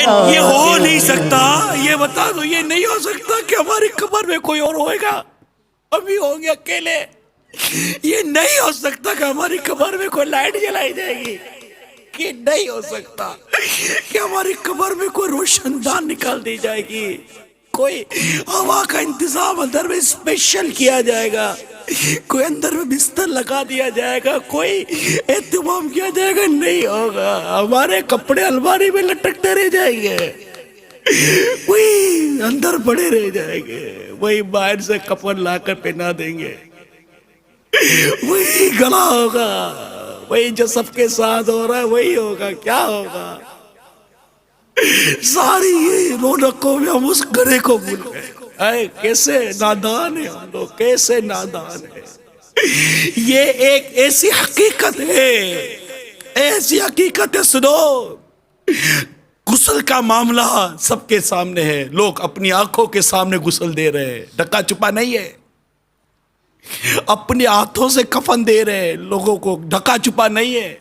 ये हो नहीं सकता। ये बता दो, ये नहीं हो सकता कि हमारी कब्र में कोई और होएगा, हम ही होंगे अकेले। ये नहीं हो सकता कि हमारी कब्र में कोई लाइट जलाई जाएगी। ये नहीं हो सकता कि हमारी कब्र में कोई रोशनदान निकाल दी जाएगी। कोई हवा का इंतजाम अंदर में स्पेशल किया जाएगा, कोई अंदर में बिस्तर लगा दिया जाएगा, कोई एहतमाम किया जाएगा। नहीं होगा। हमारे कपड़े अलमारी में लटकते रह जाएंगे, वही अंदर पड़े रह जाएंगे, वही बाहर से कफन लाकर पहना देंगे, वही गला होगा, वही जो सबके साथ हो रहा है वही होगा। क्या होगा? सारी ये रौनकों में हम उस गधे को भूल गए। कैसे नादान है हम लोग, कैसे नादान है। ये एक ऐसी हकीकत है, ऐसी हकीकत है। सुनो, गुस्ल का मामला सबके सामने है, लोग अपनी आंखों के सामने गुस्ल दे रहे हैं, ढका छुपा नहीं है। अपने हाथों से कफन दे रहे हैं लोगों को, ढका छुपा नहीं है।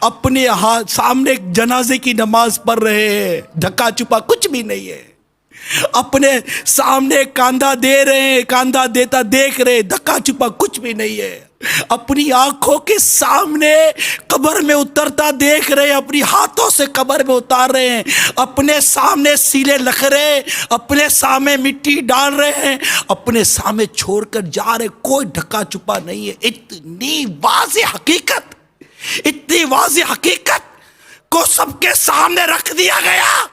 अपने हाथ सामने जनाजे की नमाज पढ़ रहे हैं, ढका छुपा कुछ भी नहीं है। अपने सामने कांधा दे रहे हैं, कांधा देता देख रहे, धक्का छुपा कुछ भी नहीं है। अपनी आंखों के सामने कब्र में उतरता देख रहे, अपनी हाथों से कब्र में उतार रहे हैं, अपने सामने सीले लख रहे, अपने सामने मिट्टी डाल रहे हैं, अपने सामने छोड़कर जा रहे, कोई ढका छुपा नहीं है। इतनी वाज़े हकीकत, इतनी वाज़े हकीकत को सबके सामने रख दिया गया,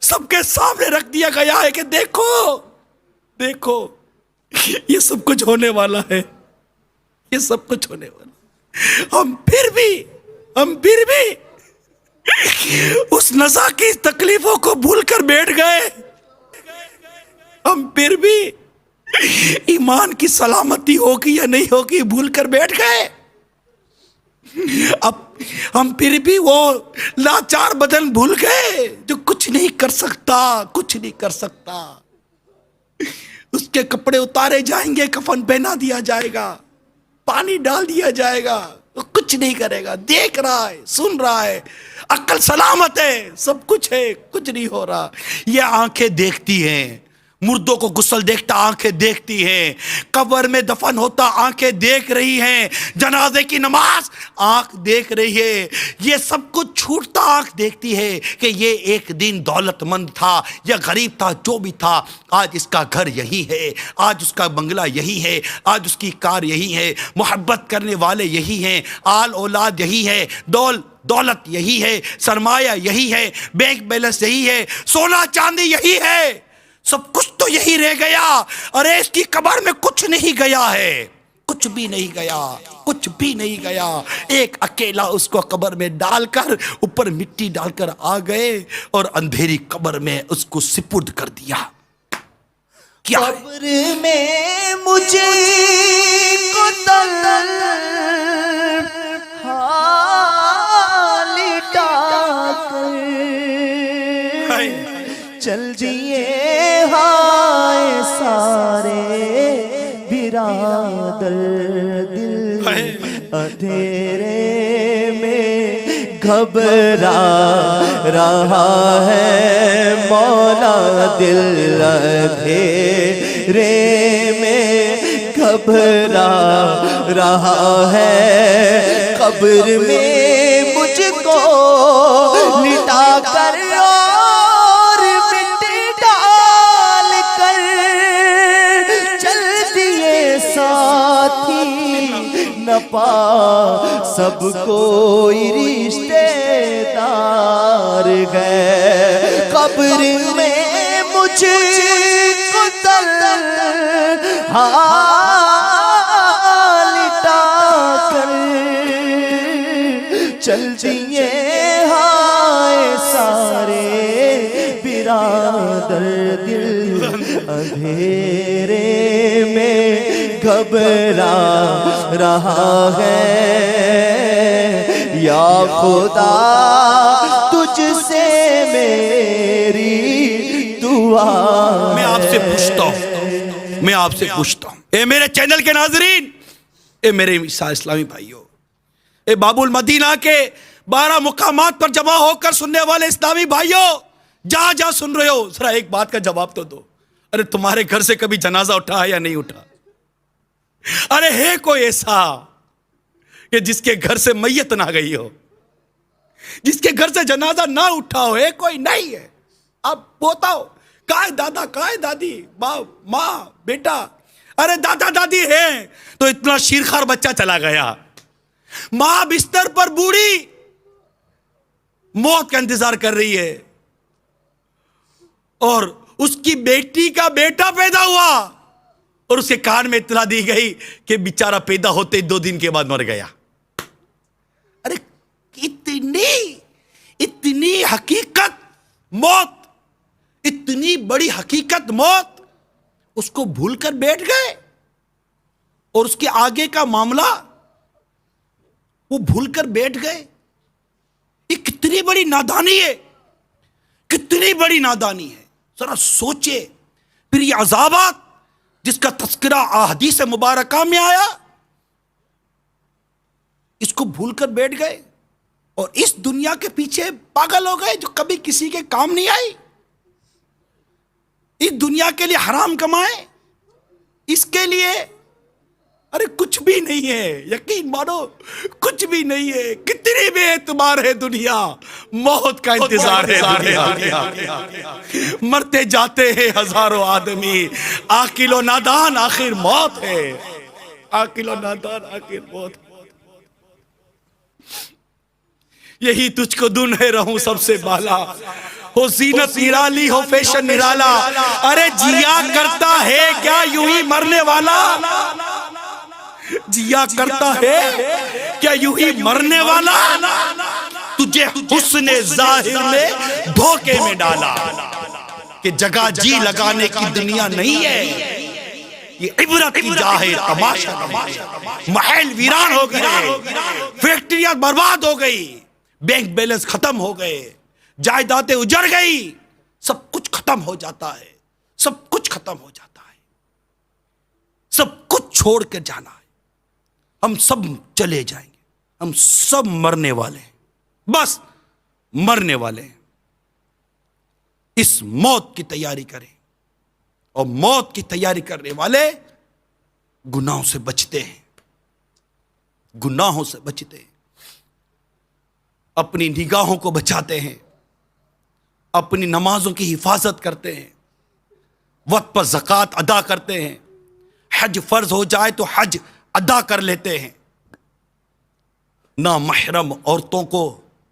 सबके सामने रख दिया गया है कि देखो देखो ये सब कुछ होने वाला है, ये सब कुछ होने वाला। हम फिर भी उस नज़ा की तकलीफों को भूलकर बैठ गए। हम फिर भी ईमान की सलामती होगी या नहीं होगी भूलकर बैठ गए। अब हम फिर भी वो लाचार बदन भूल गए जो कुछ नहीं कर सकता, कुछ नहीं कर सकता। उसके कपड़े उतारे जाएंगे, कफन पहना दिया जाएगा, पानी डाल दिया जाएगा, वो कुछ नहीं करेगा। देख रहा है, सुन रहा है, अक्ल सलामत है, सब कुछ है, कुछ नहीं हो रहा। ये आंखें देखती हैं, मुर्दों को गुस्ल देखता आंखें देखती हैं, कब्र में दफन होता आंखें देख रही हैं, जनाजे की नमाज आंख देख रही है, ये सब कुछ छूटता आंख देखती है कि ये एक दिन दौलतमंद था या गरीब था, जो भी था, आज इसका घर यही है, आज उसका बंगला यही है, आज उसकी कार यही है, मोहब्बत करने वाले यही हैं, आल औलाद यही है, दौलत यही है, सरमाया यही है, बैंक बैलेंस यही है, सोना चांदी यही है, सब कुछ तो यही रह गया। अरे इसकी कब्र में कुछ नहीं गया है, कुछ भी नहीं गया, कुछ भी नहीं गया। एक अकेला उसको कब्र में डालकर, ऊपर मिट्टी डालकर आ गए और अंधेरी कब्र में उसको सिपुर्द कर दिया। क्या कब्र में मुझे को चल जिए हाय सारे बिरादर, दिल अंधेरे में घबरा रहा है मौला, दिल अंधेरे में घबरा रहा है। कब्र में मुझको लिटा कर न पा सब कोई रिश्तेदार गए। कब्र में मुझे लिटा कर चल दिए हाय सारे बिरादर, दिल अंधेरे में घबरा रहा है। या खुदा तुझसे मेरी दुआ, मैं आपसे पूछता हूं, मैं आपसे पूछता हूं, ए मेरे चैनल के नाजरीन, ए मेरे इस्लामी भाइयों, ए बाबुल मदीना के 12 मुकामात पर जमा होकर सुनने वाले इस्लामी भाइयों, जहां जहां सुन रहे हो, जरा एक बात का जवाब तो दो। अरे तुम्हारे घर से कभी जनाजा उठा है या नहीं उठा? अरे है कोई ऐसा कि जिसके घर से मैयत ना गई हो, जिसके घर से जनाजा ना उठा हो? है कोई? नहीं है। अब बताओ, कहाँ है दादा, कहाँ है दादी, बाप, माँ, बेटा? अरे दादा दादी है तो इतना शीरखार बच्चा चला गया। मां बिस्तर पर बूढ़ी मौत का इंतजार कर रही है, और उसकी बेटी का बेटा पैदा हुआ और उसके कान में इत्तला दी गई कि बेचारा पैदा होते 2 दिन के बाद मर गया। अरे इतनी हकीकत मौत, इतनी बड़ी हकीकत मौत, उसको भूलकर बैठ गए, और उसके आगे का मामला वो भूलकर बैठ गए। ये कितनी बड़ी नादानी है, कितनी बड़ी नादानी है। जरा सोचे। फिर ये अजाबात जिसका तस्करा अहदीस मुबारका में आया, इसको भूलकर बैठ गए और इस दुनिया के पीछे पागल हो गए जो कभी किसी के काम नहीं आई। इस दुनिया के लिए हराम कमाए, इसके लिए अरे कुछ भी नहीं है, यकीन मानो कुछ भी नहीं है। कितनी बेएतबार है दुनिया, मौत का इंतजार है दुनिया। मरते जाते हैं हजारों आदमी, आकिलो नादान आखिर मौत है, आकिलो नादान आखिर मौत। यही तुझको दुन है रहूं सबसे बाला, हो जीनत निराली हो फैशन निराला। अरे जिया करता है क्या यूं ही मरने वाला? जिया करता है क्या यूं ही मरने वाला? तुझे हुस्ने जाहिर ने धोखे में डाला कि जगह जी लगाने की दुनिया नहीं है, ये इबरत की जाहिर तमाशा। महल वीरान हो गए, फैक्ट्रियां बर्बाद हो गई, बैंक बैलेंस खत्म हो गए, जायदादें उजड़ गई, सब कुछ खत्म हो जाता है, सब कुछ खत्म हो जाता है, सब कुछ छोड़ कर जाना है। हम सब चले जाएंगे, हम सब मरने वाले हैं, बस मरने वाले हैं। इस मौत की तैयारी करें, और मौत की तैयारी करने वाले गुनाहों से बचते हैं, गुनाहों से बचते हैं, अपनी निगाहों को बचाते हैं, अपनी नमाजों की हिफाजत करते हैं, वक्त पर ज़कात अदा करते हैं, हज फर्ज हो जाए तो हज अदा कर लेते हैं, ना महरम औरतों को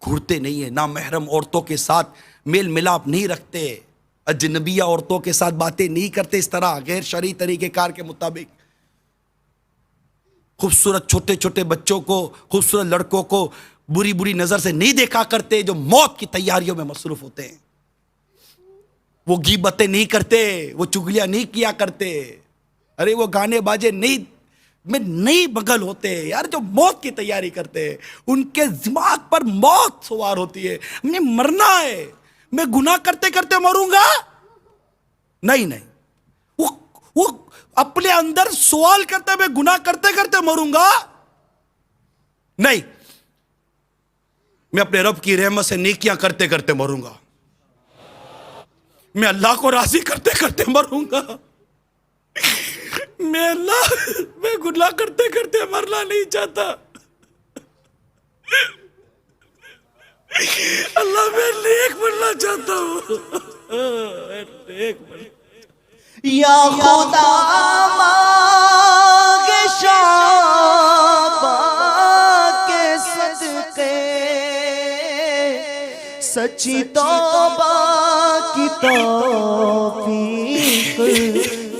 घूरते नहीं है, ना महरम औरतों के साथ मेल मिलाप नहीं रखते, अजनबिया औरतों के साथ बातें नहीं करते इस तरह गैर शरई तरीक़ेकार के मुताबिक। खूबसूरत छोटे छोटे बच्चों को, खूबसूरत लड़कों को बुरी बुरी नजर से नहीं देखा करते, जो मौत की तैयारियों में मसरूफ होते हैं। वो गीबतें नहीं करते, वो चुगलियां नहीं किया करते, अरे वो गाने बाजे नहीं में नहीं बगल होते यार, जो मौत की तैयारी करते हैं। उनके दिमाग पर मौत सवार होती है, मुझे मरना है, मैं गुनाह करते करते मरूंगा। नहीं नहीं, वो अपने अंदर सवाल करते, मैं गुनाह करते करते मरूंगा। नहीं, मैं अपने रब की रहमत से नेकियां करते करते मरूंगा, मैं अल्लाह को राजी करते करते मरूंगा। मैं गुनाह करते करते मरना नहीं चाहता। अल्लाह, मैं नेक बनना चाहता हूँ, नेक बनना। या खुदा मांगे शाबा के सदके, सच्ची तौबा की तौफीक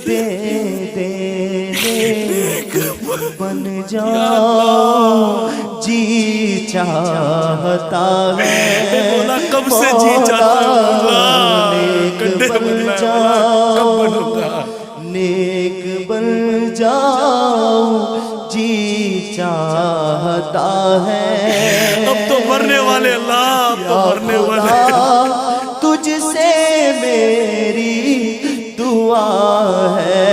दे देने, बन जाओ जी चाहता है। कब से जी चाहता बन जाओ, नेक बन जाओ जी चाहता है। अब तो मरने वाले अल्लाह, अब तो मरने वाले। तुझसे मेरी दुआ है,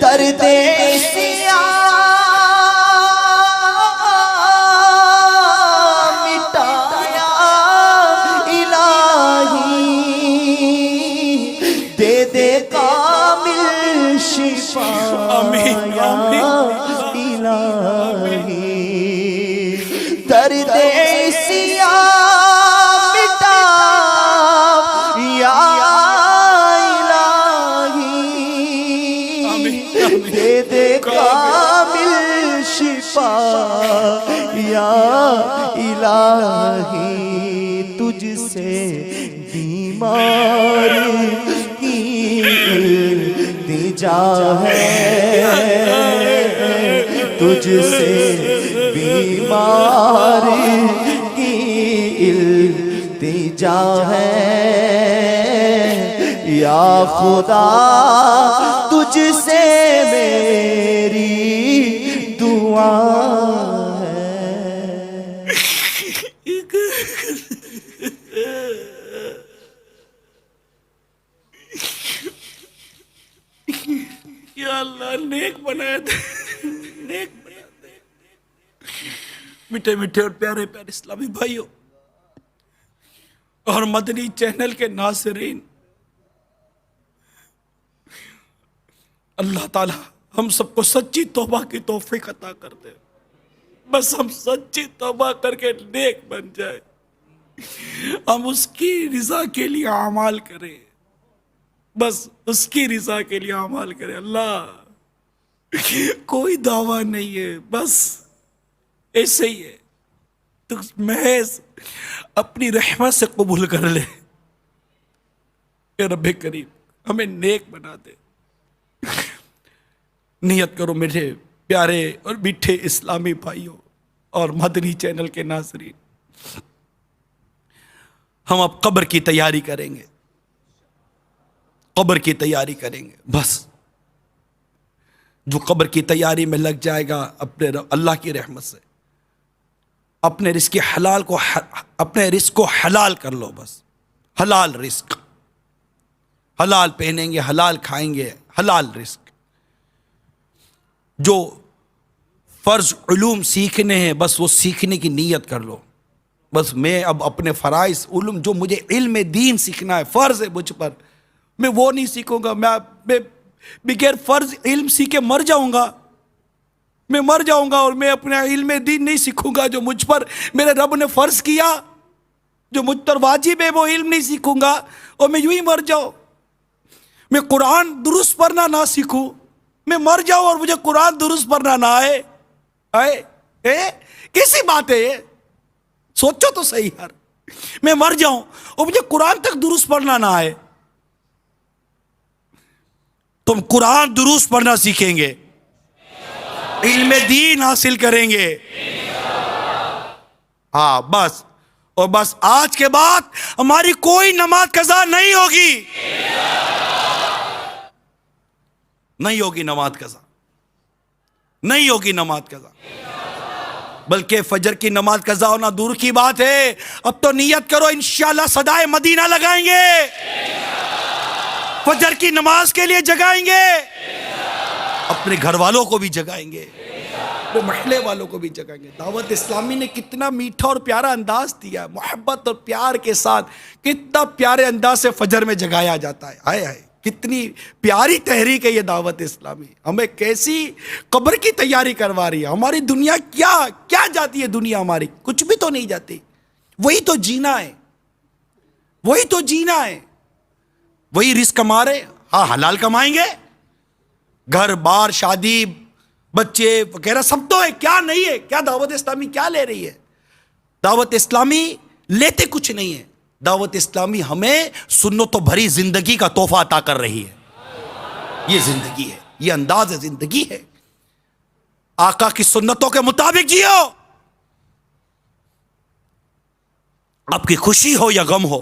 दर्दे सिया मिटा सिया मिटा या इलाही, दे दे कामिल शिफा या इलाही, तुझसे बीमार की इल्तिजा है, तुझसे बीमार की इल्तिजा है, या खुदा तुझसे मेरी दुआ है। या अल्लाह नेक बनाए दे, नेक बना दे। मीठे मीठे और प्यारे प्यारे इस्लामी भाइयों और मदनी चैनल के नाज़रीन, अल्लाह ताला हम सबको सच्ची तौबा की तौफीक अता कर दे। बस हम सच्ची तौबा करके नेक बन जाए, हम उसकी रिजा के लिए अमाल करें, बस उसकी रिजा के लिए अमाल करें। अल्लाह कोई दावा नहीं है, बस ऐसे ही है, तो महज अपनी रहमत से कबूल कर ले। रब्बे करीम हमें नेक बना दे। नियत करो मेरे प्यारे और मीठे इस्लामी भाइयों और मदनी चैनल के नाज़रीन, हम अब कब्र की तैयारी करेंगे, कब्र की तैयारी करेंगे। बस जो कब्र की तैयारी में लग जाएगा, अपने अल्लाह की रहमत से अपने रिस्क हलाल को अपने रिस्क को हलाल कर लो। बस हलाल रिस्क, हलाल पहनेंगे, हलाल खाएंगे, हलाल रिस्क। जो फर्ज उलूम सीखने हैं, बस वो सीखने की नीयत कर लो। बस मैं अब अपने फ़राइज़ उलूम, जो मुझे इल्म दीन सीखना है, फ़र्ज़ है मुझ पर, मैं वो नहीं सीखूंगा। मैं बगैर फ़र्ज इल्म सीखे मर जाऊंगा, मैं मर जाऊंगा। और मैं अपने इल्म दीन नहीं सीखूंगा जो मुझ पर मेरे रब ने फ़र्ज किया, जो मुझ पर वाजिब है, वो इल्म नहीं सीखूंगा और मैं यूं ही मर जाऊं। मैं कुरान दुरुस्त पढ़ना ना सीखूं, मैं मर जाऊं और मुझे कुरान दुरुस्त पढ़ना ना आए। कैसी बात है ये? सोचो तो सही यार, मैं मर जाऊं और मुझे कुरान तक दुरुस्त पढ़ना ना आए। तुम कुरान दुरुस्त पढ़ना सीखेंगे, इल्म दीन हासिल करेंगे। हाँ बस, और बस आज के बाद हमारी कोई नमाज कज़ा नहीं होगी, नहीं होगी नमाज कज़ा, नहीं होगी नमाज कज़ा। बल्कि फजर की नमाज कज़ा होना दूर की बात है। अब तो नियत करो इंशाअल्लाह सदाए मदीना लगाएंगे, फजर की नमाज के लिए जगाएंगे, अपने घर वालों को भी जगाएंगे, अपने महल्ले वालों को भी जगाएंगे। दावत इस्लामी ने कितना मीठा और प्यारा अंदाज दिया, मोहब्बत और प्यार के साथ कितना प्यारे अंदाज से फजर में जगाया जाता है। हाय हाय, कितनी प्यारी तहरीक है ये दावत इस्लामी। हमें कैसी कब्र की तैयारी करवा रही है। हमारी दुनिया क्या क्या जाती है, दुनिया हमारी कुछ भी तो नहीं जाती। वही तो जीना है, वही तो जीना है, वही रिस्क कमा रहे। हाँ हलाल कमाएंगे, घर बार शादी बच्चे वगैरह सब तो है, क्या नहीं है? क्या दावत इस्लामी क्या ले रही है? दावत इस्लामी लेते कुछ नहीं है। दावत इस्लामी हमें सुन्नतों भरी जिंदगी का तोहफा अता कर रही है। ये जिंदगी है, ये अंदाज जिंदगी है। आका की सुन्नतों के मुताबिक जियो। आपकी खुशी हो या गम हो,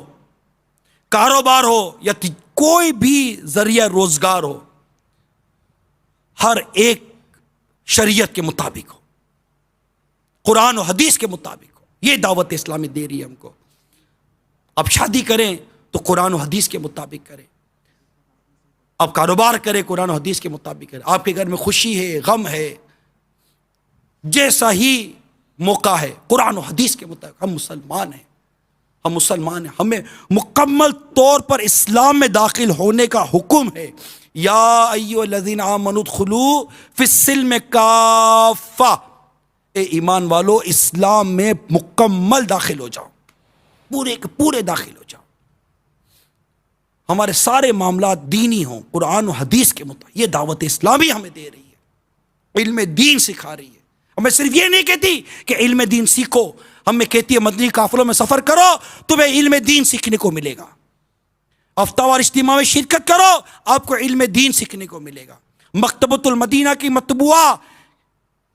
कारोबार हो या कोई भी जरिया रोजगार हो, हर एक शरीयत के मुताबिक हो, कुरान और हदीस के मुताबिक हो। यह दावत इस्लामी दे रही है हमको। अब शादी करें तो कुरान और हदीस के मुताबिक करें, अब कारोबार करें कुरान और हदीस के मुताबिक करें। आपके घर में खुशी है, गम है, जैसा ही मौका है, कुरान और हदीस के मुताबिक। हम मुसलमान हैं, हम मुसलमान हैं, हमें मुकम्मल तौर पर इस्लाम में दाखिल होने का हुक्म है। या अय्युहल्लज़ीना आमनू उदखुलू फिस्सिल्म काफ़ा, ए ईमान वालो, इस्लाम में मुकम्मल दाखिल हो जाओ, पूरे के पूरे दाखिल हो जाओ। हमारे सारे मामला दीनी हों, कुरान और हदीस के मुताबिक। ये दावत इस्लामी हमें दे रही है, इल्म दीन सिखा रही है। हमें सिर्फ ये नहीं कहती कि इल्म दीन सीखो, हमें कहती है मदनी काफिलों में सफर करो, तुम्हें इल्म दीन सीखने को मिलेगा। हफ्तावार इज्तिमा में शिरकत करो, आपको इल्म दीन सीखने को मिलेगा। मकतबतुल मदीना की मतबुआ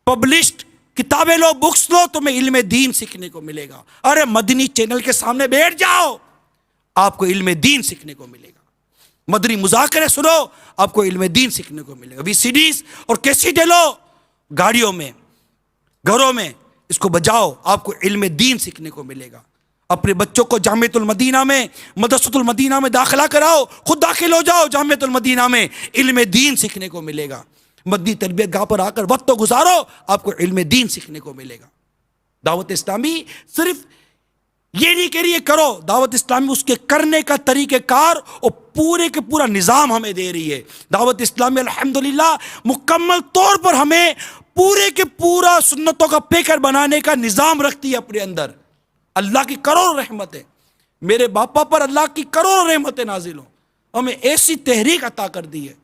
पब्लिश्ड किताबें लो, बुक्स लो, तुम्हें इल्म दीन सीखने को मिलेगा। अरे मदनी चैनल के सामने बैठ जाओ, आपको इल्म दीन सीखने को मिलेगा। मदनी मुज़ाकरे सुनो, आपको इल्म दीन सीखने को मिलेगा। वीसीडीज और कैसेटें लो, गाड़ियों में, घरों में इसको बजाओ, आपको इल्म दीन सीखने को मिलेगा। अपने बच्चों को जामियतुल मदीना में, मदरसतुल मदीना में दाखिला कराओ, खुद दाखिल हो जाओ जामियतुल मदीना में, इल्म दीन सीखने को मिलेगा। मदनी तरबियत गाह पर आकर वक्त तो गुजारो, आपको इल्म दीन सीखने को मिलेगा। दावत इस्लामी सिर्फ ये नहीं कह रही है करो, दावत इस्लामी उसके करने का तरीक़ेकार और पूरे के पूरा निज़ाम हमें दे रही है। दावत इस्लामी अल्हम्दुलिल्लाह मुकम्मल तौर पर हमें पूरे के पूरा सुन्नतों का पेकर बनाने का निज़ाम रखती है अपने अंदर। अल्लाह की करोड़ों रहमतें, मेरे बापा पर अल्लाह की करोड़ों रहमतें नाजिल हों, हमें ऐसी तहरीक अता कर दी है